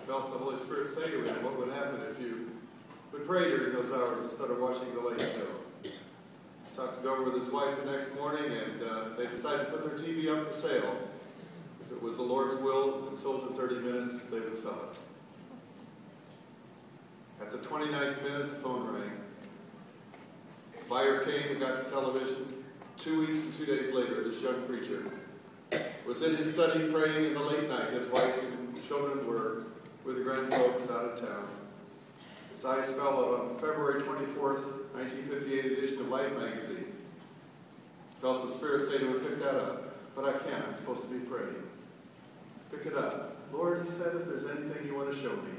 felt the Holy Spirit say to him what would happen if you would pray during those hours instead of watching the late show. Talked it over with his wife the next morning, and they decided to put their TV up for sale. If it was the Lord's will and sold in 30 minutes, they would sell it. At the 29th minute, the phone rang. Buyer came and got the television. 2 weeks and 2 days later, this young preacher was in his study praying in the late night. His wife and children were with the grandfolks out of town. His eyes fell on February 24th, 1958 edition of Life magazine. Felt the Spirit say to him, pick that up. But I can't, I'm supposed to be praying. Pick it up. Lord, he said, if there's anything you want to show me,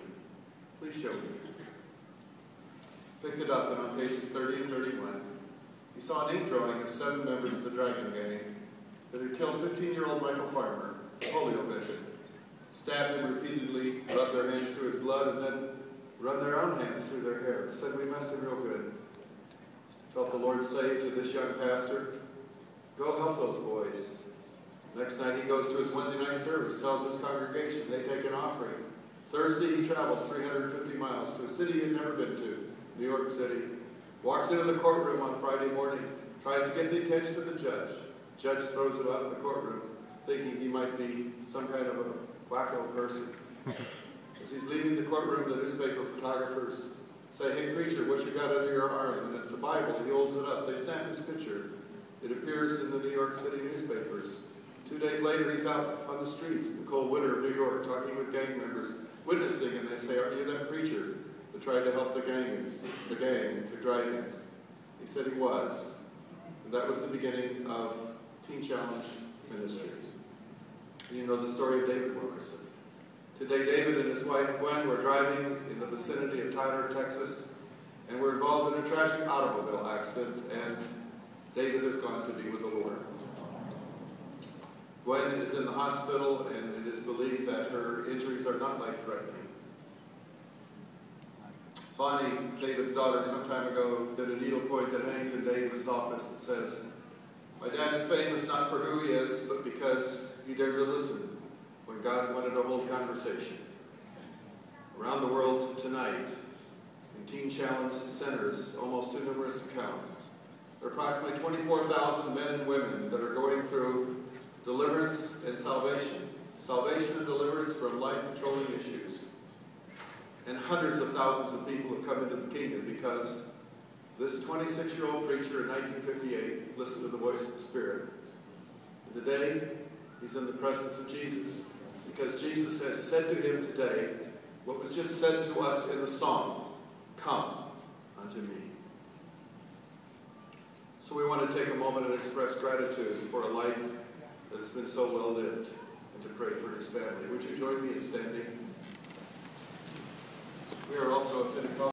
please show me. Picked it up, and on pages 30 and 31, he saw an ink drawing of 7 members of the Dragon Gang that had killed 15-year-old Michael Farmer, a polio victim, stabbed him repeatedly, rubbed their hands through his blood, and then run their own hands through their hair. Said, we messed him real good. Felt the Lord say to this young pastor, go help those boys. Next night he goes to his Wednesday night service, tells his congregation they take an offering. Thursday he travels 350 miles to a city he had never been to, New York City. Walks into the courtroom on Friday morning, tries to get the attention of the judge. Judge throws it out in the courtroom, thinking he might be some kind of a wacko person. As he's leaving the courtroom, the newspaper photographers say, hey preacher, what you got under your arm? And it's a Bible. He holds it up. They snap his picture. It appears in the New York City newspapers. 2 days later, he's out on the streets in the cold winter of New York, talking with gang members, witnessing, and they say, are you that preacher that tried to help the gang, the Dragons? He said he was. And that was the beginning of Teen Challenge Ministry. You know the story of David Wilkerson. Today, David and his wife, Gwen, were driving in the vicinity of Tyler, Texas, and were involved in a tragic automobile accident, and David has gone to be with the Lord. Gwen is in the hospital, and it is believed that her injuries are not life-threatening. Bonnie, David's daughter, some time ago did a needlepoint that hangs in David's office that says, my dad is famous not for who he is, but because he dared to listen when God wanted to hold conversation. Around the world tonight, in Teen Challenge centers, almost too numerous to count, there are approximately 24,000 men and women that are going through deliverance and salvation. Salvation and deliverance from life-controlling issues. And hundreds of thousands of people have come into the kingdom because this 26-year-old preacher in 1958 listened to the voice of the Spirit. And today, he's in the presence of Jesus. Because Jesus has said to him today what was just said to us in the song, come unto me. So we want to take a moment and express gratitude for a life that has been so well lived and to pray for his family. Would you join me in standing? We are also a Pentecostal.